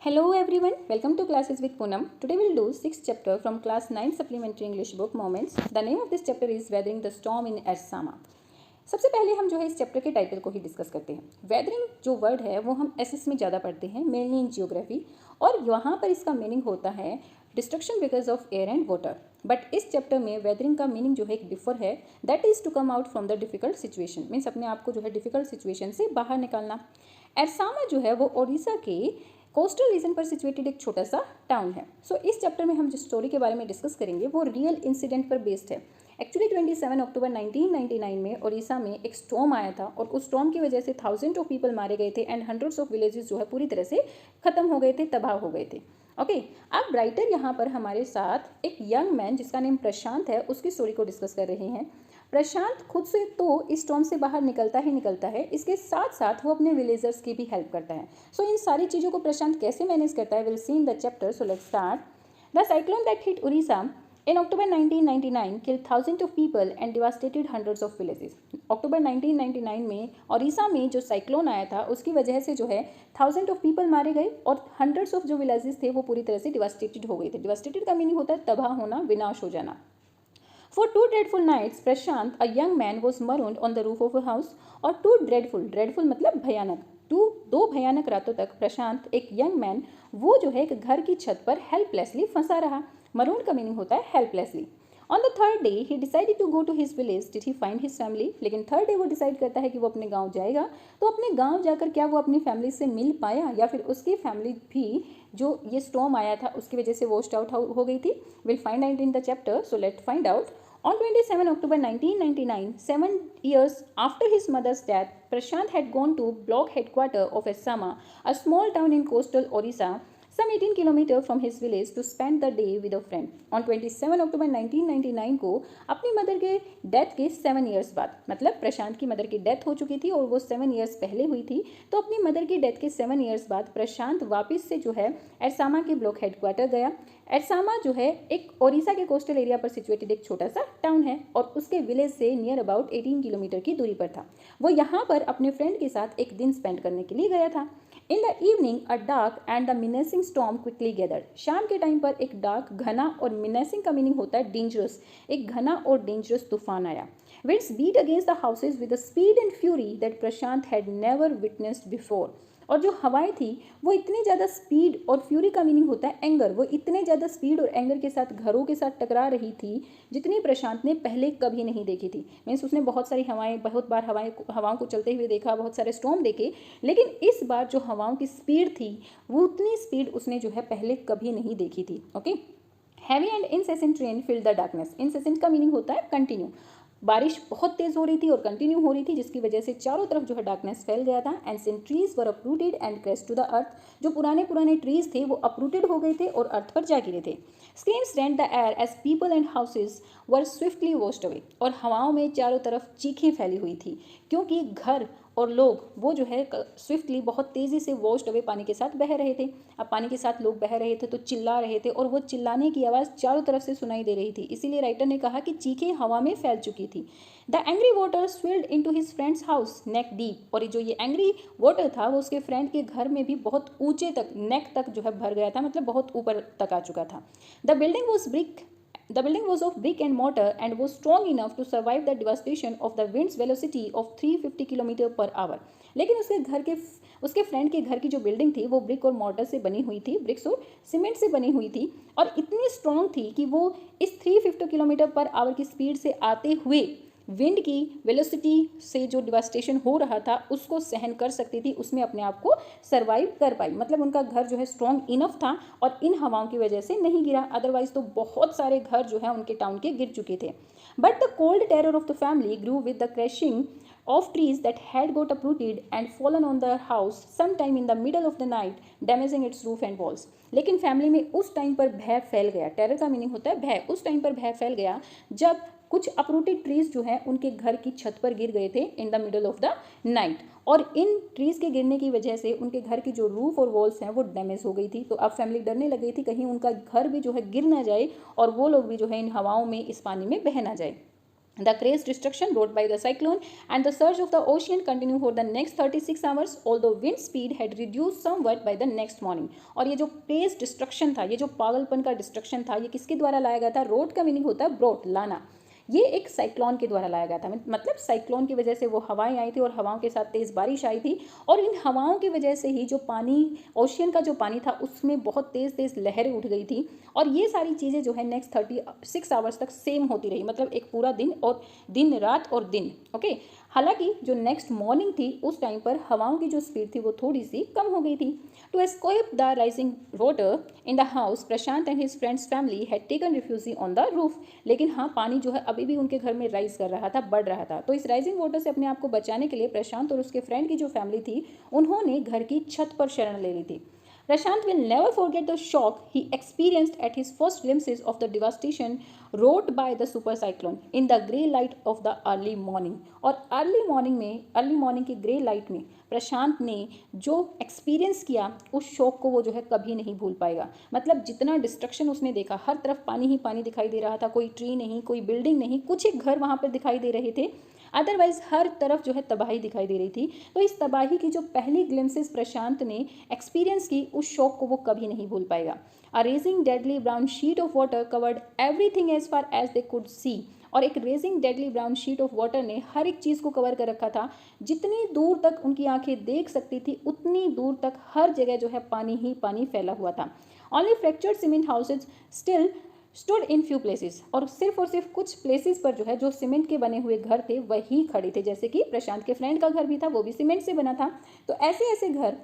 Hello everyone, welcome to Classes with Poonam. Today we'll do 6th chapter from class 9 supplementary English book Moments. The name of this chapter is Weathering the Storm in Ersama. सबसे पहले हम जो है इस chapter के title को ही discuss करते हैं। वेदरिंग जो वर्ड है वो हम एसएस में ज़्यादा पढ़ते हैं, मेनली इन जियोग्राफी, और यहाँ पर इसका मीनिंग होता है destruction because of air and water. But इस चैप्टर में वेदरिंग का मीनिंग जो है एक डिफर है, that is to come out from the difficult situation, means अपने आप को जो है डिफिकल्ट सिचुएशन से बाहर निकालना। एरसामा जो है वो ओडिशा के कोस्टल रीजन पर सिचुएटेड एक छोटा सा टाउन है। सो इस चैप्टर में हम जिस स्टोरी के बारे में डिस्कस करेंगे वो रियल इंसिडेंट पर बेस्ड है। एक्चुअली 27 अक्टूबर 1999 में ओडिशा में एक स्टॉर्म आया था और उस स्टॉर्म की वजह से थाउजेंड ऑफ पीपल मारे गए थे एंड हंड्रेड्स ऑफ विलेजेस जो है पूरी तरह से खत्म हो गए थे, तबाह हो गए थे। ओके, अब राइटर यहाँ पर हमारे साथ एक यंग मैन जिसका नेम प्रशांत है उसकी स्टोरी को डिस्कस कर रहे हैं। प्रशांत खुद से तो इस स्टॉर्म से बाहर निकलता है, इसके साथ साथ वो अपने विलेजर्स की भी हेल्प करता है। सो इन सारी चीज़ों को प्रशांत कैसे मैनेज करता है, will see in the chapter. So let's start. The cyclone that hit Orissa in October 1999 killed thousands of people and devastated hundreds of villages. अक्टूबर 1999 में ओडिशा में जो साइक्लोन आया था उसकी वजह से जो है थाउजेंड ऑफ पीपल मारे गए और हंड्रेड्स ऑफ जो विलेजेस थे वो पूरी तरह से डिवास्टेटेड हो गए थे। डिवास्टेटेड का मीनिंग होता है तबाह होना, विनाश हो जाना। For 2 dreadful nights, Prashant, a young man, was marooned on the roof of a house. और dreadful मतलब भयानक। दो भयानक रातों तक प्रशांत एक यंग मैन वो जो है एक घर की छत पर हेल्पलेसली फंसा रहा। मरून का मीनिंग होता है helplessly. On the third day he decided to go to his village. Did he find his family? लेकिन थर्ड डे वो डिसाइड करता है कि वो अपने गांव जाएगा। तो अपने गांव जाकर क्या वो अपनी फैमिली से मिल पाया या फिर उसकी फैमिली भी जो ये स्टॉर्म आया था उसकी वजह से वॉश्ड आउट हो गई थी? Will find out in the chapter, so let find out. On 27 October 1999, 7 years after his mother's death, Prashant had gone to block headquarters of Ersama, a small town in coastal Orissa, some 18 kilometers from his village, to spend the day with a friend. On 27 October 1999 को अपनी mother के death के 7 years बाद, मतलब प्रशांत की mother की death हो चुकी थी और वो 7 years पहले हुई थी, तो अपनी मदर की डेथ के 7 years बाद प्रशांत वापस से जो है एरसामा के ब्लॉक हेडक्वार्टर गया। एरसामा जो है एक ओडिशा के कोस्टल एरिया पर सिचुएटेड एक छोटा सा टाउन है और उसके विलेज से नियर अबाउट 18 किलोमीटर की दूरी पर था। वो यहाँ पर अपने फ्रेंड के साथ एक दिन स्पेंड करने के लिए गया था। In the evening a dark and the menacing storm quickly gathered. शाम के टाइम पर एक डार्क, घना, और मिनेसिंग का मीनिंग होता है डेंजरस, एक घना और डेंजरस तूफान आया। Winds beat against the houses with a speed and fury that Prashant had never witnessed before. और जो हवाएं थी वो इतनी ज़्यादा स्पीड, और फ्यूरी का मीनिंग होता है एंगर, वो इतने ज़्यादा स्पीड और एंगर के साथ घरों के साथ टकरा रही थी जितनी प्रशांत ने पहले कभी नहीं देखी थी। मीन्स उसने बहुत सारी बहुत बार हवाओं को चलते हुए देखा, बहुत सारे स्टॉर्म देखे, लेकिन इस बार जो हवाओं की स्पीड थी वो उतनी स्पीड उसने जो है पहले कभी नहीं देखी थी। Okay, heavy and incessant rain filled the darkness. Incessant का मीनिंग होता है कंटिन्यू। बारिश बहुत तेज़ हो रही थी और कंटिन्यू हो रही थी जिसकी वजह से चारों तरफ जो है डार्कनेस फैल गया था। Ancient trees were uprooted and crashed to the earth. जो पुराने ट्रीज थे वो अपरूटेड हो गए थे और अर्थ पर जा गिरे थे। Screams rent the air as people and houses were swiftly washed away. और हवाओं में चारों तरफ चीखें फैली हुई थी क्योंकि घर और लोग वो जो है स्विफ्टली बहुत तेज़ी से वॉश्ड अवे पानी के साथ बह रहे थे। अब पानी के साथ लोग बह रहे थे तो चिल्ला रहे थे और वो चिल्लाने की आवाज़ चारों तरफ से सुनाई दे रही थी, इसीलिए राइटर ने कहा कि चीखें हवा में फैल चुकी थी। The angry water swilled into his friend's house neck deep. और जो ये एंग्री वाटर था वो उसके फ्रेंड के घर में भी बहुत ऊंचे तक, नेक तक जो है भर गया था, मतलब बहुत ऊपर तक आ चुका था। The building was of brick and mortar and was strong enough to survive the devastation of the wind's velocity of 350 km per hour. लेकिन उसके फ्रेंड के घर की जो बिल्डिंग थी वो ब्रिक और मॉर्टर से बनी हुई थी, ब्रिक्स और सीमेंट से बनी हुई थी, और इतनी स्ट्रॉन्ग थी कि वो इस 350 किलोमीटर पर आवर की स्पीड से आते हुए विंड की वेलोसिटी से जो डिवास्टेशन हो रहा था उसको सहन कर सकती थी, उसमें अपने आप को सर्वाइव कर पाई। मतलब उनका घर जो है स्ट्रॉन्ग इनफ था और इन हवाओं की वजह से नहीं गिरा, अदरवाइज तो बहुत सारे घर जो है उनके टाउन के गिर चुके थे। But the cold terror of the family grew with the crashing of trees that had got uprooted and fallen on their house sometime in the middle of the night, damaging its roof and walls. लेकिन family में उस time पर भय फैल गया। Terror का meaning होता है भय। उस टाइम पर भय फैल गया जब कुछ अपरूटेड ट्रीज जो है उनके घर की छत पर गिर गए थे in the middle of the night, और इन ट्रीज के गिरने की वजह से उनके घर की जो रूफ और वॉल्स हैं वो डैमेज हो गई थी। तो अब फैमिली डरने लग गई थी कहीं उनका घर भी जो है गिर ना जाए और वो लोग भी जो है इन हवाओं में, इस पानी में बह ना जाए। The crazed destruction brought by the cyclone and the surge of the ocean continued for the next 36 hours, although wind speed had reduced somewhat by the next morning. और ये जो crazed destruction था, ये जो पागलपन का destruction था, ये किसके द्वारा लाया गया था? रोड का मीनिंग होता है ब्रोट, लाना। ये एक साइक्लोन के द्वारा लाया गया था, मतलब साइक्लोन की वजह से वो हवाएं आई थी और हवाओं के साथ तेज़ बारिश आई थी, और इन हवाओं की वजह से ही जो पानी, ओशियन का जो पानी था उसमें बहुत तेज़ तेज़ लहरें उठ गई थी, और ये सारी चीज़ें जो है नेक्स्ट 36 आवर्स तक सेम होती रही, मतलब एक पूरा दिन और दिन रात और दिन। ओके, हालांकि जो नेक्स्ट मॉर्निंग थी उस टाइम पर हवाओं की जो स्पीड थी वो थोड़ी सी कम हो गई थी। To escape the rising water in the house, Prashant and his friends family had taken refuge on the roof. लेकिन हाँ, पानी जो है अभी भी उनके घर में राइज कर रहा था, बढ़ रहा था। तो इस राइजिंग वाटर से अपने आप को बचाने के लिए प्रशांत और उसके फ्रेंड की जो फैमिली थी उन्होंने घर की छत पर शरण ले ली थी। Prashant will never forget the shock he experienced at his first glimpses of the devastation wrought by the super cyclone in the grey light of the early morning। और अर्ली मॉर्निंग की ग्रे लाइट में प्रशांत ने जो experience किया उस shock को वो जो है कभी नहीं भूल पाएगा। मतलब जितना डिस्ट्रक्शन उसने देखा, हर तरफ पानी ही पानी दिखाई दे रहा था, कोई ट्री नहीं, कोई बिल्डिंग नहीं, कुछ एक घर वहाँ पर दिखाई दे रहे थे, अदरवाइज हर तरफ जो है तबाही दिखाई दे रही थी। तो इस तबाही की जो पहली ग्लिम्सेस प्रशांत ने एक्सपीरियंस की, उस शॉक को वो कभी नहीं भूल पाएगा। A raging deadly brown sheet of water covered everything as far as they could see. और एक raging deadly brown sheet of water ने हर एक चीज़ को कवर कर रखा था। जितनी दूर तक उनकी आंखें देख सकती थी उतनी दूर तक हर जगह जो है पानी ही पानी फैला हुआ था। Only fractured cement houses still stood in few places. और सिर्फ कुछ प्लेसेस पर जो है जो सीमेंट के बने हुए घर थे वही खड़े थे, जैसे कि प्रशांत के फ्रेंड का घर भी था, वो भी सीमेंट से बना था। तो ऐसे ऐसे घर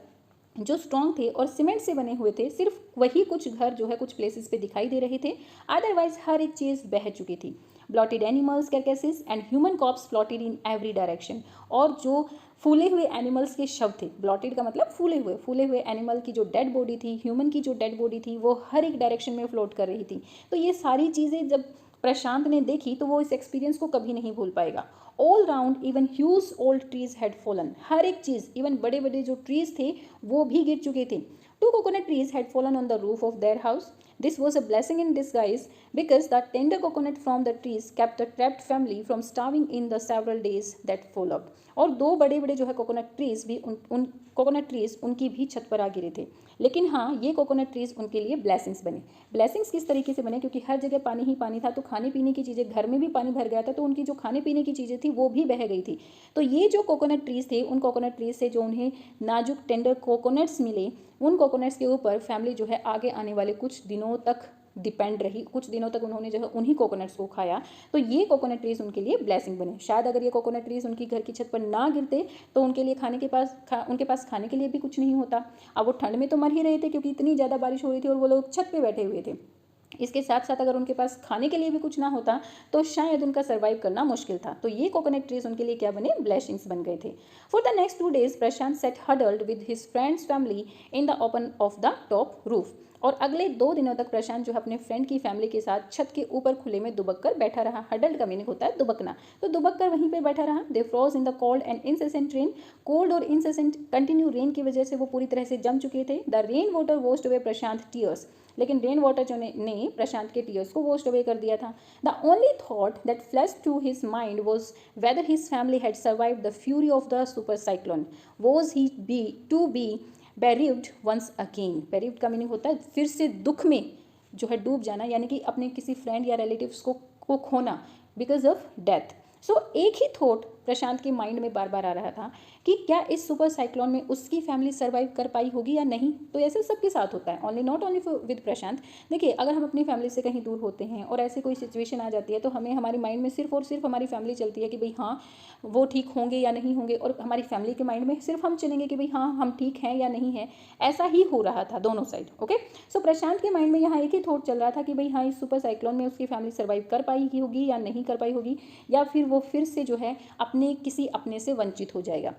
जो स्ट्रॉन्ग थे और सीमेंट से बने हुए थे, सिर्फ वही कुछ घर जो है कुछ प्लेसेस पे दिखाई दे रहे थे, अदरवाइज हर एक चीज़ बह चुकी थी। Bloated animals, carcasses and human corpse floated in every direction. और जो फूले हुए एनिमल्स के शव थे, ब्लॉटेड का मतलब फूले हुए एनिमल की जो डेड बॉडी थी, ह्यूमन की जो डेड बॉडी थी, वो हर एक डायरेक्शन में फ्लोट कर रही थी। तो ये सारी चीज़ें जब प्रशांत ने देखी तो वो इस एक्सपीरियंस को कभी नहीं भूल पाएगा। All round even huge old trees had fallen. हर एक चीज़, इवन बड़े बड़े जो ट्रीज थे वो भी गिर चुके थे। Two coconut trees had fallen on the roof of their house. This was a blessing in disguise because the tender coconut from the trees kept the trapped family from starving in the several days that followed। और दो बड़े बड़े जो है coconut trees भी उन coconut trees उनकी भी छत पर आ गिरे थे। लेकिन हाँ, ये कोकोनट ट्रीज उनके लिए ब्लेसिंग्स बने। ब्लेसिंग्स किस तरीके से बने? क्योंकि हर जगह पानी ही पानी था, तो खाने पीने की चीज़ें, घर में भी पानी भर गया था, तो उनकी जो खाने पीने की चीज़ें थी वो भी बह गई थी। तो ये जो कोकोनट ट्रीज थे, उन कोकोनट ट्रीज से जो उन्हें नाजुक टेंडर कोकोनट्स मिले, उन कोकोनट्स के ऊपर फैमिली जो है आगे आने वाले कुछ दिनों तक डिपेंड रही। कुछ दिनों तक उन्होंने जो है उन्हीं कोकोनट्स को खाया। तो ये कोकोनट ट्रीज उनके लिए ब्लेसिंग बने। शायद अगर ये कोकोनट ट्रीज उनकी घर की छत पर ना गिरते तो उनके लिए उनके पास खाने के लिए भी कुछ नहीं होता। अब वो ठंड में तो मर ही रहे थे क्योंकि इतनी ज़्यादा बारिश हो रही थी और वो लोग छत पर बैठे हुए थे। इसके साथ साथ अगर उनके पास खाने के लिए भी कुछ ना होता तो शायद उनका सर्वाइव करना मुश्किल था। तो ये कोकोनट ट्रीज उनके लिए क्या बने? ब्लेसिंग्स बन गए थे। For the next 2 days Prashant set huddled with his friends family in the open of the top roof. और अगले 2 दिनों तक प्रशांत जो है अपने फ्रेंड की फैमिली के साथ छत के ऊपर खुले में दुबक कर बैठा रहा। हडल्ड का मीनिंग होता है दुबकना, तो दुबक कर वहीं पे बैठा रहा। They froze in the cold and incessant rain. Cold और इंसेसेंट कंटिन्यू रेन की वजह से वो पूरी तरह से जम चुके थे। The rain water washed away Prashant tears. लेकिन रेन वाटर जो ने प्रशांत के टीयर्स को वॉश्ड अवे कर दिया था। The only thought that flashed through his mind was whether his family had survived the fury of the super cyclone. Was he to be bereaved once again. Bereaved का meaning होता है फिर से दुख में जो है डूब जाना, यानी कि अपने किसी फ्रेंड या रिलेटिव्स को खोना बिकॉज ऑफ डेथ। सो एक ही थॉट प्रशांत के माइंड में बार बार आ रहा था कि क्या इस सुपर साइक्लोन में उसकी फैमिली सर्वाइव कर पाई होगी या नहीं। तो ऐसे सबके साथ होता है, नॉट ओनली विद प्रशांत। देखिए, अगर हम अपनी फैमिली से कहीं दूर होते हैं और ऐसे कोई सिचुएशन आ जाती है तो हमें हमारे माइंड में सिर्फ और सिर्फ हमारी फैमिली चलती है कि भाई हाँ वो ठीक होंगे या नहीं होंगे, और हमारी फैमिली के माइंड में सिर्फ हम चलेंगे कि भाई हाँ हम ठीक हैं या नहीं है। ऐसा ही हो रहा था दोनों साइड। ओके, सो प्रशांत के माइंड में यहाँ एक ही थॉट चल रहा था कि भाई हाँ इस सुपर साइक्लोन में उसकी फैमिली सर्वाइव कर पाई होगी या नहीं कर पाई होगी, या फिर वो फिर से जो है किसी अपने से वंचित हो जाएगा।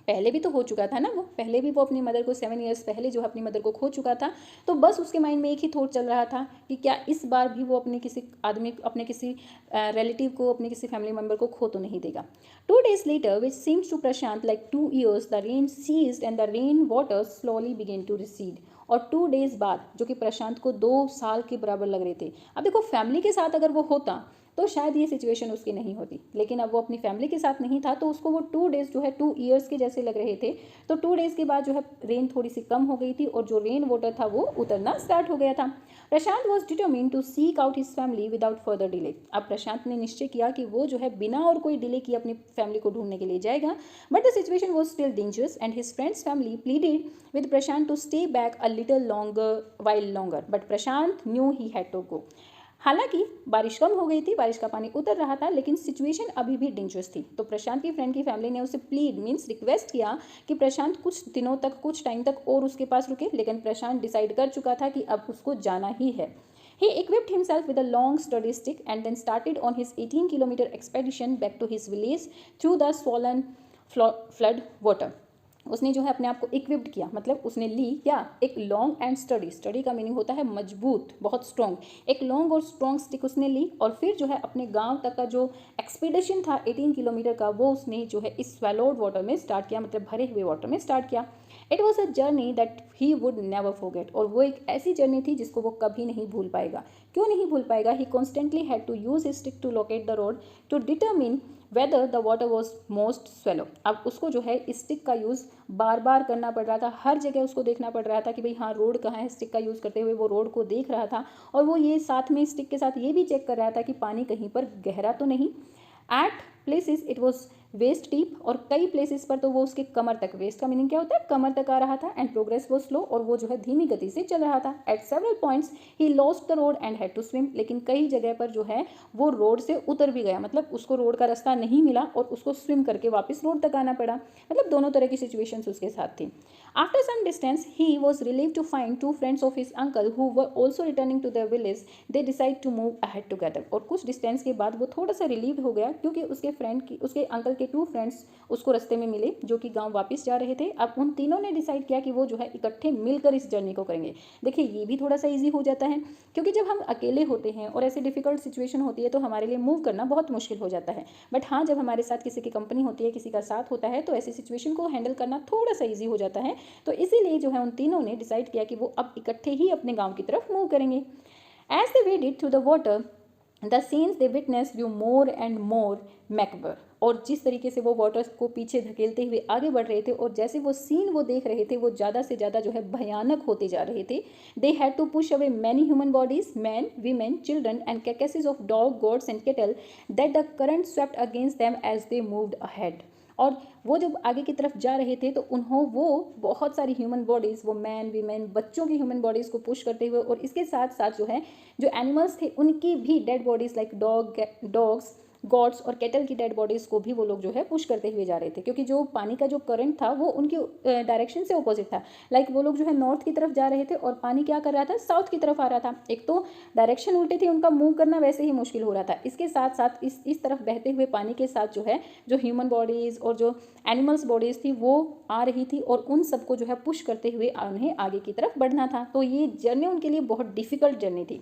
पहले भी तो हो चुका था ना, वो पहले भी वो अपनी मदर को 7 years पहले जो है अपनी मदर को खो चुका था। तो बस उसके माइंड में एक ही थॉट चल रहा था कि क्या इस बार भी वो अपने किसी रिलेटिव को, अपने किसी फैमिली मेम्बर को खो तो नहीं देगा। 2 days later, which seems to Prashant like 2 years, the rain ceased and the rain water slowly began to recede। और 2 days बाद, जो कि प्रशांत को 2 साल के बराबर लग रहे थे। अब देखो, फैमिली के साथ अगर वो होता तो शायद ये सिचुएशन उसकी नहीं होती। लेकिन अब वो अपनी फैमिली के साथ नहीं था, तो उसको वो 2 डेज़ जो है 2 ईयर्स के जैसे लग रहे थे। तो 2 डेज़ के बाद जो है रेन थोड़ी सी कम हो गई थी और जो रेन वाटर था वो उतरना स्टार्ट हो गया था। Prashant was determined to seek out his family without further delay. अब प्रशांत ने निश्चय किया कि वो जो है बिना और कोई डिले किए अपनी फैमिली को ढूंढने के लिए जाएगा। But the situation was still dangerous and his friends family pleaded with Prashant to stay back a little longer, but Prashant knew he had to go. हालांकि बारिश कम हो गई थी, बारिश का पानी उतर रहा था, लेकिन सिचुएशन अभी भी डेंजरस थी। तो प्रशांत की फ्रेंड की फैमिली ने उसे प्लीड मीन्स रिक्वेस्ट किया कि प्रशांत कुछ दिनों तक, कुछ टाइम तक और उसके पास रुके, लेकिन प्रशांत डिसाइड कर चुका था कि अब उसको जाना ही है। He equipped himself with a long sturdy stick and then started on his 18-kilometer expedition back to his village through the swollen flood water. उसने जो है अपने आप को इक्विप्ड किया, मतलब उसने ली क्या, एक लॉन्ग एंड स्टडी का मीनिंग होता है मजबूत, बहुत स्ट्रॉन्ग, एक लॉन्ग और स्ट्रॉन्ग स्टिक उसने ली और फिर जो है अपने गांव तक का जो एक्सपीडिशन था 18 किलोमीटर का, वो उसने जो है इस स्वैलोड वाटर में स्टार्ट किया, मतलब भरे हुए वाटर में स्टार्ट किया। It was a journey that he would never forget, और वो एक ऐसी जर्नी थी जिसको वो कभी नहीं भूल पाएगा। क्यों नहीं भूल पाएगा? He constantly had to use his stick to locate the road to determine whether the water was most shallow. अब उसको जो है इस स्टिक का यूज़ बार बार करना पड़ रहा था, हर जगह उसको देखना पड़ रहा था कि भाई हाँ रोड कहाँ है। स्टिक का यूज़ करते हुए वो रोड को देख रहा था और वो ये साथ में स्टिक के साथ ये भी चेक कर रहा था कि पानी कहीं पर गहरा तो नहीं। At places it was waist deep, और कई प्लेसेस पर तो वो उसके कमर तक, वेस्ट का मीनिंग क्या होता है, कमर तक आ रहा था। एंड प्रोग्रेस वो स्लो, और वो जो है धीमी गति से चल रहा था। At several points he lost the road and had to swim, लेकिन कई जगह पर जो है वो रोड से उतर भी गया, मतलब उसको रोड का रास्ता नहीं मिला और उसको स्विम करके वापस रोड तक आना पड़ा। मतलब दोनों तरह की सिचुएशंस उसके साथ थी। After some distance he was relieved to find 2 friends of his uncle who were also returning to their village. They decide to move ahead together, और कुछ डिस्टेंस के बाद वो थोड़ा सा रिलीव हो गया क्योंकि उसके अंकल के 2 फ्रेंड्स उसको रास्ते में मिले जो कि गांव वापस जा रहे थे। अब उन तीनों ने डिसाइड किया कि वो जो है इकट्ठे मिलकर इस जर्नी को करेंगे। देखिए ये भी थोड़ा सा इजी हो जाता है, क्योंकि जब हम अकेले होते हैं और ऐसी डिफिकल्ट सिचुएशन होती है तो हमारे लिए मूव करना बहुत मुश्किल हो जाता है। बट हाँ, जब हमारे साथ किसी की कंपनी होती है, किसी का साथ होता है, तो ऐसी सिचुएशन को हैंडल करना थोड़ा सा ईजी हो जाता है। तो इसीलिए जो है उन तीनों ने डिसाइड किया कि वो अब इकट्ठे ही अपने गाँव की तरफ मूव करेंगे। As they waded through the water the scenes they witnessed grew more and more macabre, और जिस तरीके से वो वाटर को पीछे धकेलते हुए आगे बढ़ रहे थे और जैसे वो सीन वो देख रहे थे वो ज़्यादा से ज़्यादा जो है भयानक होते जा रहे थे। They had to push away many human bodies, men, women, children and carcasses of dog, goats and cattle that the current swept against them as they moved ahead. और वो जब आगे की तरफ जा रहे थे तो वो बहुत सारी ह्यूमन बॉडीज़, वो मैन, वीमेन, बच्चों की ह्यूमन बॉडीज़ को पुश करते हुए, और इसके साथ साथ जो है जो एनिमल्स थे उनकी भी dead bodies like dogs, goats और कैटल की डेड बॉडीज़ को भी वो लोग जो है पुश करते हुए जा रहे थे, क्योंकि जो पानी का जो करंट था वो उनकी डायरेक्शन से अपोजिट था। लाइक वो लोग जो है नॉर्थ की तरफ जा रहे थे और पानी क्या कर रहा था, साउथ की तरफ आ रहा था। एक तो डायरेक्शन उल्टे थी, उनका मूव करना वैसे ही मुश्किल हो रहा था। इसके साथ साथ इस तरफ बहते हुए पानी के साथ जो है जो ह्यूमन बॉडीज़ और जो एनिमल्स बॉडीज़ थी वो आ रही थी और उन सबको जो है पुश करते हुए उन्हें आगे की तरफ बढ़ना था। तो ये जर्नी उनके लिए बहुत डिफिकल्ट जर्नी थी।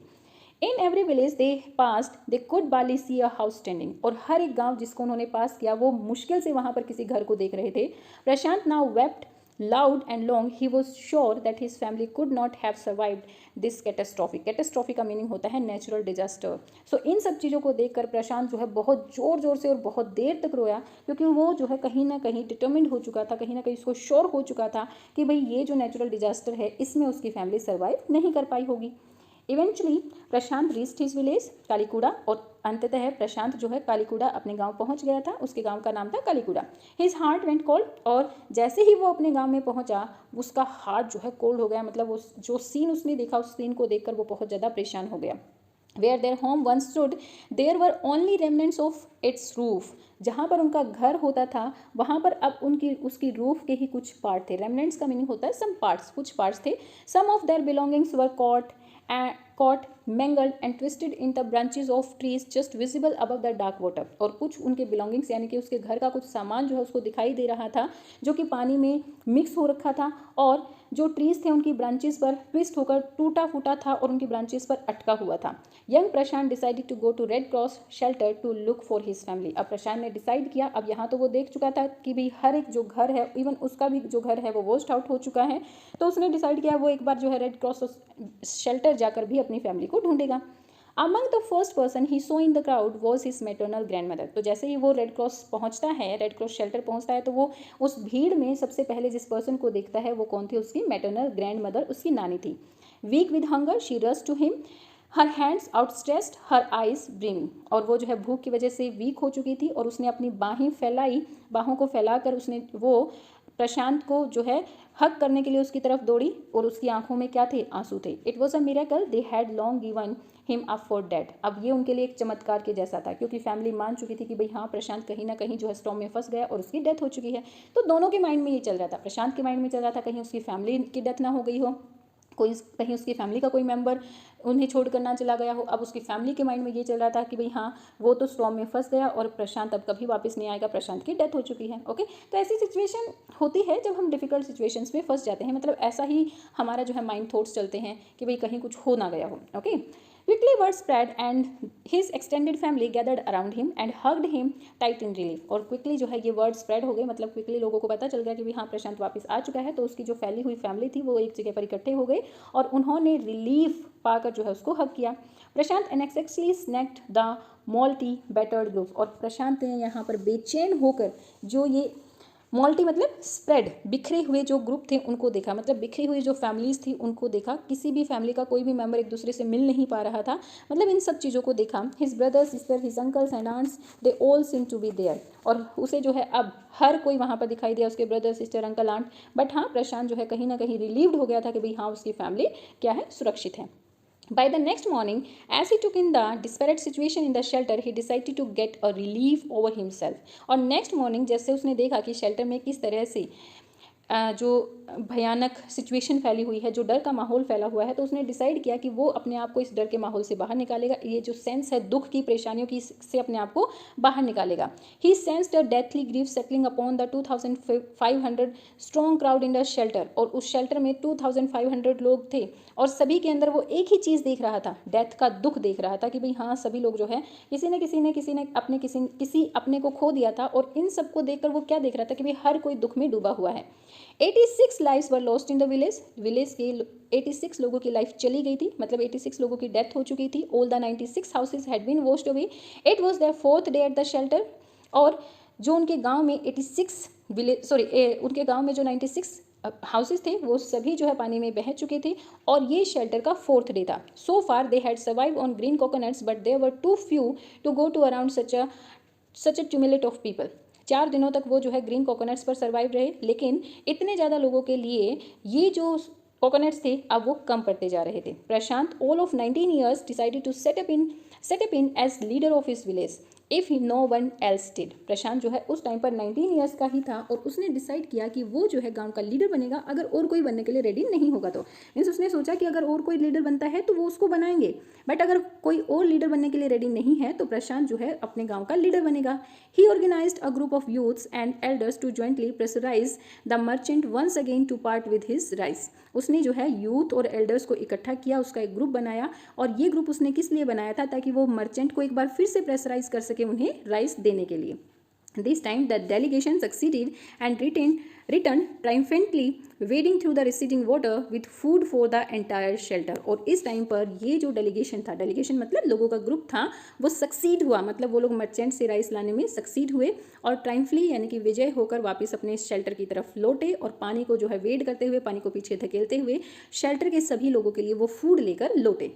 In every village they passed they could barely see a house standing, और हर एक गांव जिसको उन्होंने पास किया वो मुश्किल से वहां पर किसी घर को देख रहे थे। Prashant now wept loud and long. He was sure that his family could not have survived this catastrophe. Catastrophe का मीनिंग होता है नेचुरल डिजास्टर। सो इन सब चीज़ों को देखकर प्रशांत जो है बहुत ज़ोर ज़ोर से और बहुत देर तक रोया, क्योंकि वो जो है कहीं ना कहीं डिटर्मिंड हो चुका था, कहीं ना कहीं उसको श्योर हो चुका था कि भाई ये जो नेचुरल डिजास्टर है इसमें उसकी फैमिली सर्वाइव नहीं कर पाई होगी। इवेंचुअली प्रशांत रीच्ड हिज विलेज कालीकुड़ा, और अंततः प्रशांत जो है कालीकुड़ा अपने गांव पहुंच गया था। उसके गांव का नाम था कालीकुड़ा। हिज हार्ट वेंट कोल्ड, और जैसे ही वो अपने गांव में पहुंचा उसका हार्ट जो है कोल्ड हो गया, मतलब उस जो सीन उसने देखा उस सीन को देखकर वो बहुत ज़्यादा परेशान हो गया। Where their home once stood, there were only remnants of its roof. जहाँ पर उनका घर होता था वहाँ पर अब उसकी रूफ के ही कुछ पार्ट थे। रेमनेंट्स का मीनिंग होता है सम पार्ट्स, कुछ पार्ट्स थे। Some of their belongings were caught, mangled and twisted in the branches of trees just visible above the dark water. और कुछ उनके बिलोंगिंग्स यानी कि उसके घर का कुछ सामान जो है उसको दिखाई दे रहा था जो कि पानी में मिक्स हो रखा था, और जो ट्रीज थे उनकी ब्रांचेस पर ट्विस्ट होकर टूटा फूटा था और उनकी ब्रांचेस पर अटका हुआ था। Young Prashant decided to go to Red Cross shelter to look for his family. अब प्रशांत ने डिसाइड किया, अब यहाँ तो वो देख चुका था कि भाई हर एक जो घर है, इवन उसका भी जो घर है वो वॉश्ड आउट हो चुका है, तो उसने डिसाइड किया वो एक बार जो है रेड क्रॉस शेल्टर जाकर भी अपनी फैमिली को ढूंढेगा। Among the first person he saw in the crowd was his maternal grandmother. तो जैसे ही वो रेड क्रॉस पहुंचता है, रेड क्रॉस शेल्टर पहुंचता है, तो वो उस भीड़ में सबसे पहले जिस पर्सन को देखता है वो कौन थी? उसकी मैटरनल ग्रैंड मदर, उसकी नानी थी। Weak with hunger she rush to him, her hands outstretched, her eyes brimming. और वो जो है भूख की वजह से वीक हो चुकी थी और उसने अपनी बाहें फैलाई, बाहों को फैलाकर उसने वो प्रशांत को जो है हक करने के लिए उसकी तरफ दौड़ी और उसकी आंखों में क्या थे? आंसू थे। It was a miracle they had long given him up for dead. अब ये उनके लिए एक चमत्कार के जैसा था, क्योंकि फैमिली मान चुकी थी कि भाई हाँ, प्रशांत कहीं ना कहीं जो है स्टॉर्म में फंस गया और उसकी डेथ हो चुकी है। तो दोनों के माइंड में ये चल रहा था, प्रशांत के माइंड में चल रहा था कहीं उसकी फैमिली की डेथ ना हो गई हो, कोई कहीं उसकी फैमिली का कोई मेंबर उन्हें छोड़कर ना चला गया हो। अब उसकी फैमिली के माइंड में ये चल रहा था कि भाई हाँ, वो तो स्टॉर्म में फंस गया और प्रशांत अब कभी वापस नहीं आएगा, प्रशांत की डेथ हो चुकी है। ओके, तो ऐसी सिचुएशन होती है जब हम डिफिकल्ट सिचुएशंस में फंस जाते हैं, मतलब ऐसा ही हमारा जो है माइंड थॉट्स चलते हैं कि भाई कहीं कुछ हो ना गया हो। Okay, quickly word spread and his extended family gathered around him and hugged him tight in relief। और quickly जो है ये word spread हो गए, मतलब quickly लोगों को पता चल गया कि भी हाँ, प्रशांत वापस आ चुका है। तो उसकी जो फैली हुई फैमिली थी वो एक जगह पर इकट्ठे हो गए और उन्होंने रिलीफ पाकर जो है उसको हग किया। प्रशांत एनेक्सेसली स्नैक्ड द मॉल्टी बैटर्ड ग्रुप। और प्रशांत ने यहाँ पर बेचैन होकर जो ये मॉल्टी मतलब स्प्रेड, बिखरे हुए जो ग्रुप थे उनको देखा, मतलब बिखरी हुई जो फैमिलीज थी उनको देखा। किसी भी फैमिली का कोई भी मेंबर एक दूसरे से मिल नहीं पा रहा था, मतलब इन सब चीज़ों को देखा। His brother sister, his uncles and aunts, they all seem to be there. और उसे जो है अब हर कोई वहाँ पर दिखाई दिया, उसके brother sister uncle aunt. But हाँ, प्रशांत जो है कहीं ना कहीं रिलीव्ड हो गया था कि भाई हाँ, उसकी फैमिली क्या है, सुरक्षित है। By the next morning, as he took in the disparate situation in the shelter, he decided to get a relief over himself। और next morning जैसे उसने देखा कि शेल्टर में किस तरह से जो भयानक सिचुएशन फैली हुई है, जो डर का माहौल फैला हुआ है, तो उसने डिसाइड किया कि वो अपने आप को इस डर के माहौल से बाहर निकालेगा। ये जो सेंस है दुख की, परेशानियों की, से अपने आप को बाहर निकालेगा। He sensed a deathly grief settling upon the 2500 strong crowd in the shelter. और उस शेल्टर में 2500 लोग थे और सभी के अंदर वो एक ही चीज़ देख रहा था, डेथ का दुख देख रहा था कि भाई हाँ, सभी लोग जो है किसी ने अपने किसी अपने को खो दिया था। और इन सबको देखकर वो क्या देख रहा था कि भाई हर कोई दुख में डूबा हुआ है। 86 lives were lost in the village. Village के 86 लोगों की लाइफ चली गई थी, मतलब 86 लोगों की डेथ हो चुकी थी। All the 96 houses had been washed away. It was their 4th day at the shelter. और जो उनके गांव में 86 उनके गांव में जो 96 हाउसेज थे वो सभी जो है पानी में बह चुके थे और ये शेल्टर का 4th डे था। So far they had survive on green coconuts but there were too few to go to around such a tumult of people. 4 दिनों तक वो जो है ग्रीन कोकोनट्स पर सर्वाइव रहे, लेकिन इतने ज़्यादा लोगों के लिए ये जो कोकोनट्स थे अब वो कम पड़ते जा रहे थे। Prashant all of 19 years decided to set up in as leader of his village if no one else did. Prashant जो है उस टाइम पर 19 ईयर्स का ही था और उसने डिसाइड किया कि वो जो है गांव का लीडर बनेगा अगर और कोई बनने के लिए रेडी नहीं होगा तो। मीन्स उसने सोचा कि अगर और कोई लीडर बनता है तो वो उसको बनाएंगे, बट अगर कोई और लीडर बनने के लिए रेडी नहीं है तो प्रशांत जो है अपने गांव का लीडर बनेगा। He organised a group of youths and elders to jointly pressurise the merchant once again to part with his rice. उसने जो है यूथ और एल्डर्स को इकट्ठा किया, उसका एक ग्रुप बनाया और ये ग्रुप उसने किस लिए बनाया था? ताकि वो मर्चेंट को एक बार फिर से प्रेशराइज कर सके उन्हें राइस देने के लिए। This time the delegation succeeded and returned triumphantly wading through the receding water with food for the entire shelter। और इस टाइम पर ये जो डेलीगेशन था, डेलीगेशन मतलब लोगों का ग्रुप था, वो सक्सीड हुआ, मतलब वो लोग मर्चेंट से राइस लाने में सक्सीड हुए और ट्रायम्फली यानी कि विजय होकर वापस अपने शेल्टर की तरफ लौटे और पानी को जो है वेड करते हुए, पानी को पीछे धकेलते हुए शेल्टर के सभी लोगों के लिए वो फूड लेकर लौटे।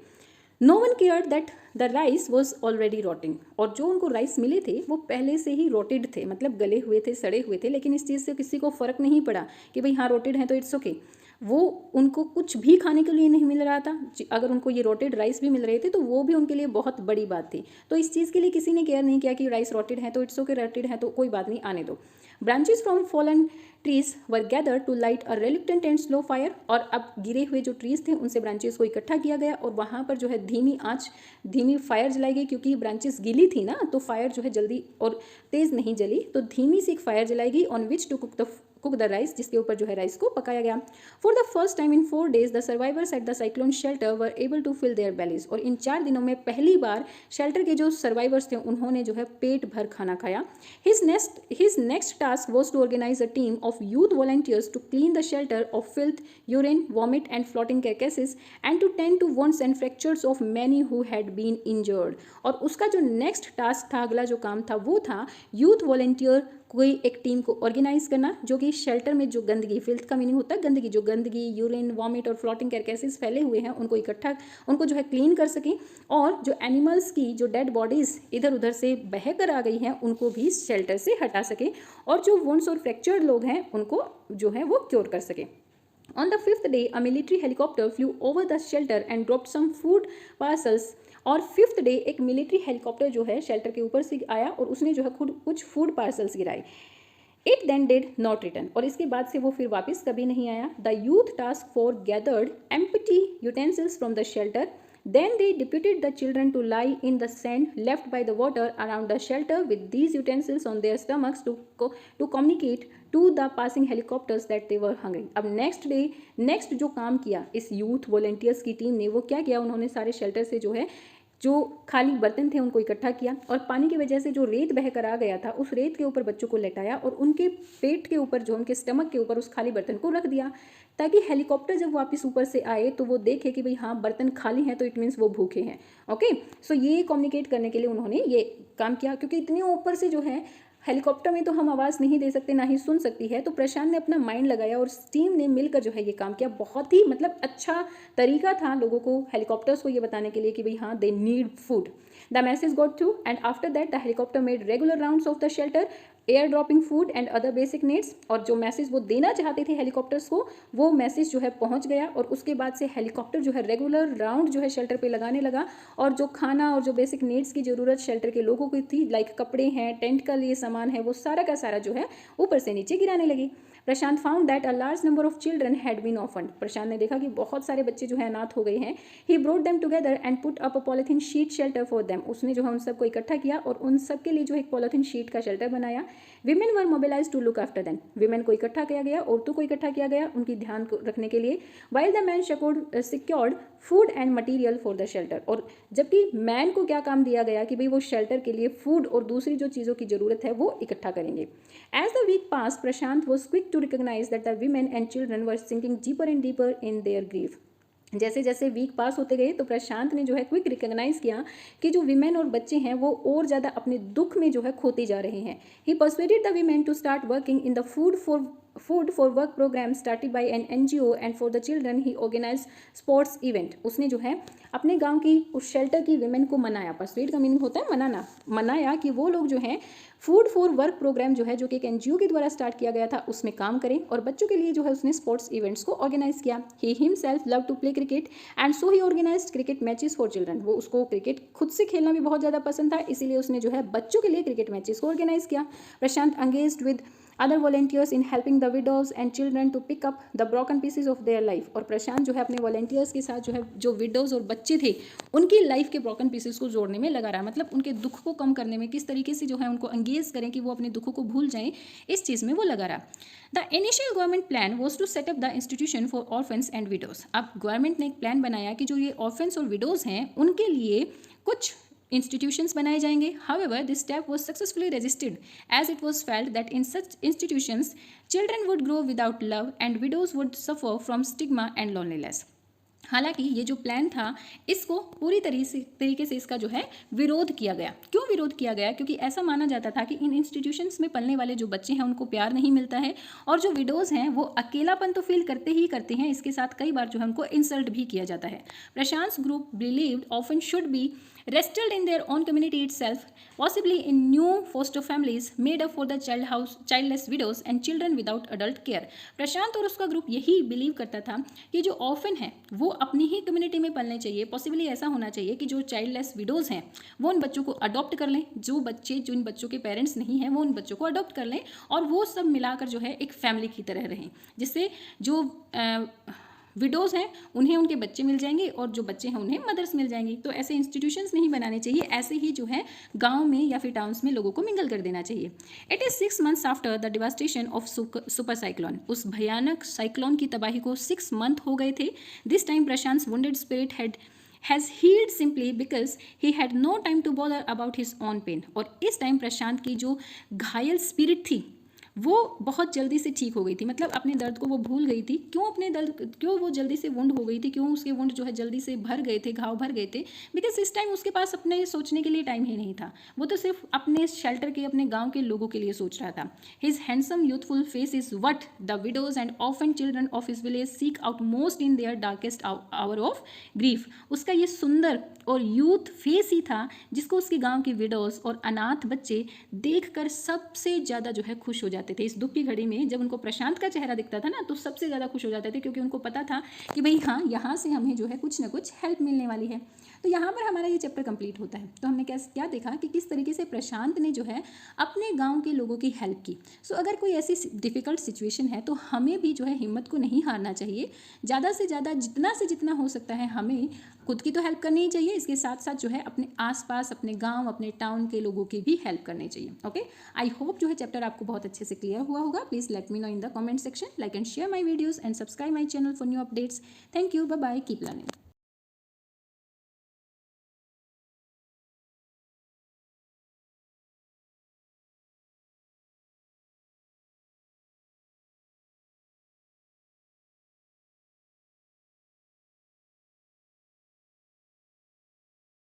No one care that the rice was already rotting. और जो उनको राइस मिले थे वो पहले से ही रोटेड थे, मतलब गले हुए थे, सड़े हुए थे, लेकिन इस चीज़ से किसी को फ़र्क नहीं पड़ा कि भाई हाँ रोटेड है तो इट्स ओके। वो उनको कुछ भी खाने के लिए नहीं मिल रहा था, अगर उनको ये रोटेड राइस भी मिल रहे थे तो वो भी उनके लिए बहुत बड़ी बात थी। तो इस चीज़ के लिए किसी ने केयर नहीं किया कि राइस रोटेड है तो इट्स ओके, रोटेड है तो कोई बात नहीं, आने दो। Branches from fallen trees were gather to light a reluctant and slow fire. और अब गिरे हुए जो ट्रीज थे उनसे ब्रांचेस को इकट्ठा किया गया और वहाँ पर जो है धीमी फायर जलाई गई, क्योंकि ब्रांचेस गीली थी ना तो फायर जो है जल्दी और तेज़ नहीं जली, तो धीमी सी एक फायर जलाई गई on which to cook the rice, जिसके ऊपर जो है राइस को पकाया गया। For the first time in 4 days the survivors at the cyclone shelter were able to fill their bellies. और इन 4 दिनों में पहली बार शेल्टर के जो सर्वाइवर्स थे उन्होंने जो है पेट भर खाना खाया। His next task was to organise a team of youth volunteers to clean the shelter of filth, urine, vomit and floating carcasses and to tend to wounds and fractures of many who had been injured. और उसका जो next task था, अगला जो काम था, वो था यूथ वॉलंटियर कोई एक टीम को ऑर्गेनाइज करना जो कि शेल्टर में जो गंदगी, फिल्थ का मीनिंग होता है गंदगी, जो गंदगी, यूरिन, वॉमिट और फ्लोटिंग कैरकेसेस फैले हुए हैं उनको इकट्ठा, उनको जो है क्लीन कर सकें, और जो एनिमल्स की जो डेड बॉडीज़ इधर उधर से बह कर आ गई हैं उनको भी शेल्टर से हटा सकें, और जो वुंड्स और फ्रैक्चर्ड लोग हैं उनको जो है वो क्योर कर सकें। On the 5th day, a military helicopter flew over the shelter and dropped some food parcels. और 5th डे एक मिलिट्री हेलीकॉप्टर जो है शेल्टर के ऊपर से आया और उसने जो है खुद कुछ फूड पार्सल्स गिराए। It then did not return, और इसके बाद से वो फिर वापस कभी नहीं आया। The youth task force gathered empty utensils from the shelter. Then they deputed the children to lie in the sand left by the water around the shelter with these utensils on their stomachs to communicate to the passing helicopters that they were hungry. अब next जो काम किया इस youth volunteers की team ने, वो क्या किया, उन्होंने सारे शेल्टर से जो है जो खाली बर्तन थे उनको इकट्ठा किया, और पानी की वजह से जो रेत बह कर आ गया था उस रेत के ऊपर बच्चों को लेटाया और उनके पेट के ऊपर, जो उनके स्टमक के ऊपर उस खाली बर्तन को रख दिया, ताकि हेलीकॉप्टर जब वापस ऊपर से आए तो वो देखे कि भाई हाँ बर्तन खाली हैं, तो इट मीन्स वो भूखे हैं। ओके, सो ये कम्युनिकेट करने के लिए उन्होंने ये काम किया, क्योंकि इतने ऊपर से जो है हेलीकॉप्टर में तो हम आवाज़ नहीं दे सकते, ना ही सुन सकती है, तो प्रशांत ने अपना माइंड लगाया और टीम ने मिलकर जो है ये काम किया। बहुत ही मतलब अच्छा तरीका था लोगों को, हेलीकॉप्टर्स को ये बताने के लिए कि भाई हाँ they need food. The message got through and after that the helicopter made regular rounds of the shelter air dropping food and other basic needs. और जो मैसेज वो देना चाहते थे हेलीकॉप्टर्स को, वो मैसेज जो है पहुंच गया, और उसके बाद से हेलीकॉप्टर जो है रेगुलर राउंड जो है शेल्टर पे लगाने लगा, और जो खाना और जो बेसिक नीड्स की ज़रूरत शेल्टर के लोगों की थी, लाइक कपड़े हैं, टेंट का लिए सामान है, वो सारा का सारा जो है ऊपर से नीचे गिराने लगी। Prashant found that a large number of children had been orphaned. Prashant ने देखा कि बहुत सारे बच्चे जो है अनाथ हो गए हैं। He brought them together and put up a polythene sheet shelter for them. उसने जो है उन सबको इकट्ठा किया और उन सब के लिए जो एक पॉलिथीन शीट का शेल्टर बनाया। Women were mobilise to look after them. Women को इकट्ठा किया गया, औरतों को इकट्ठा किया गया उनकी ध्यान रखने के लिए। While the man secured food and material for the shelter. और जबकि मैन को क्या काम दिया गया कि भाई वो शेल्टर के लिए फूड और दूसरी जो चीज़ों की ज़रूरत है वो इकट्ठा करेंगे। As the week pass Prashant was quick to recognise that the women and children were sinking deeper and deeper in their grief. जैसे जैसे वीक पास होते गए तो प्रशांत ने जो है क्विक रिकॉग्नाइज किया कि जो वीमेन और बच्चे हैं वो और ज़्यादा अपने दुख में जो है खोते जा रहे हैं। He persuaded the women to start working in the food for work program started by an NGO and for the children he organized sports event। उसने जो है अपने गांव की उस शेल्टर की विमेन को मनाया। परsuade का मीनिंग होता है मनाना, मनाया कि वो लोग जो हैं फूड फॉर वर्क प्रोग्राम जो है जो कि एक NGO के द्वारा स्टार्ट किया गया था उसमें काम करें, और बच्चों के लिए जो है उसने स्पोर्ट्स इवेंट्स को ऑर्गेनाइज किया। He himself love to play cricket and so he organised cricket matches for children. वो उसको क्रिकेट खुद से खेलना भी बहुत ज़्यादा पसंद था, इसीलिए उसने जो है बच्चों के लिए क्रिकेट मैचेस को ऑर्गेनाइज किया। Prashant engaged with other volunteers in helping the widows and children to pick up the broken pieces of their life. और प्रशांत जो है अपने वॉलेंटियर्स के साथ जो है जो विडोज और बच्चे थे उनकी लाइफ के ब्रोकन पीसेज को जोड़ने में लगा रहा, मतलब उनके दुख को कम करने में किस तरीके से जो है उनको एंगेज करें कि वो अपने दुखों को भूल जाएं, इस चीज़ में वो लगा रहा। The initial government plan was to set up the institution for orphans and widows. अब गवर्नमेंट ने एक प्लान बनाया कि जो ये ऑर्फन्स और विडोज हैं उनके लिए कुछ institutions बनाए जाएंगे। However, this step was successfully resisted as it was felt that in such institutions, children would grow without love and widows would suffer from stigma and loneliness। हालांकि ये जो प्लान था इसको पूरी तरीके से इसका जो है विरोध किया गया। क्यों विरोध किया गया? क्योंकि ऐसा माना जाता था कि इन इंस्टीट्यूशंस में पलने वाले जो बच्चे हैं उनको प्यार नहीं मिलता है, और जो विडोज़ हैं वो अकेलापन तो फील करते ही करते हैं, इसके साथ कई बार जो है उनको इंसल्ट भी किया जाता है। Prashant group believed often should be rested in their own community itself, possibly in new foster families made up for the childless widows and children without adult care। प्रशांत और उसका ग्रुप यही बिलीव करता था कि जो ऑर्फन है वो अपनी ही कम्युनिटी में पलने चाहिए। पॉसिबली ऐसा होना चाहिए कि जो चाइल्डलेस विडोज़ हैं वो उन बच्चों को अडॉप्ट कर लें, जो इन बच्चों के पेरेंट्स नहीं हैं वो उन बच्चों को अडॉप्ट कर लें, और वो सब मिलाकर जो है एक फैमिली की तरह रहें, जिससे जो विडोज़ हैं उन्हें उनके बच्चे मिल जाएंगे और जो बच्चे हैं उन्हें मदर्स मिल जाएंगी। तो ऐसे इंस्टीट्यूशंस नहीं बनाने चाहिए, ऐसे ही जो है गांव में या फिर टाउन्स में लोगों को मिंगल कर देना चाहिए। It is 6 months after the devastation of super cyclone. उस भयानक साइक्लोन की तबाही को 6 month हो गए थे। This time Prashant wounded spirit has healed simply because he had no time to bother about his own pain। और इस टाइम प्रशांत की जो घायल स्पिरिट थी वो बहुत जल्दी से ठीक हो गई थी, मतलब अपने दर्द को वो भूल गई थी। क्यों वो जल्दी से वुंड हो गई थी, क्यों उसके वुंड जो है जल्दी से भर गए थे, घाव भर गए थे? बिकॉज इस टाइम उसके पास अपने सोचने के लिए टाइम ही नहीं था। वो तो सिर्फ अपने शेल्टर के, अपने गांव के लोगों के लिए सोच रहा था। His handsome youthful face is what the widows and often children of his village seek out most in their darkest hour of grief. उसका ये सुंदर और यूथ फेस ही था जिसको उसके गांव की विडोज और अनाथ बच्चे देखकर सबसे ज़्यादा जो है खुश हो जाते थे। इस दुख की घड़ी में जब उनको प्रशांत का चेहरा दिखता था ना तो सबसे ज़्यादा खुश हो जाते थे, क्योंकि उनको पता था कि भाई हाँ, यहाँ से हमें जो है कुछ ना कुछ हेल्प मिलने वाली है। तो यहाँ पर हमारा ये चैप्टर कंप्लीट होता है। तो हमने क्या देखा कि किस तरीके से प्रशांत ने जो है अपने गाँव के लोगों की हेल्प की। सो अगर कोई ऐसी डिफ़िकल्ट सिचुएशन है तो हमें भी जो है हिम्मत को नहीं हारना चाहिए। ज़्यादा से ज़्यादा जितना से जितना हो सकता है हमें खुद की तो हेल्प करनी ही चाहिए, इसके साथ साथ जो है अपने आसपास, अपने गांव, अपने टाउन के लोगों की भी हेल्प करनी चाहिए। ओके, आई होप जो है चैप्टर आपको बहुत अच्छे से क्लियर हुआ होगा। Please let me know in the comment section. Like and share my videos and subscribe my channel for new updates. Thank you, bye bye, keep learning.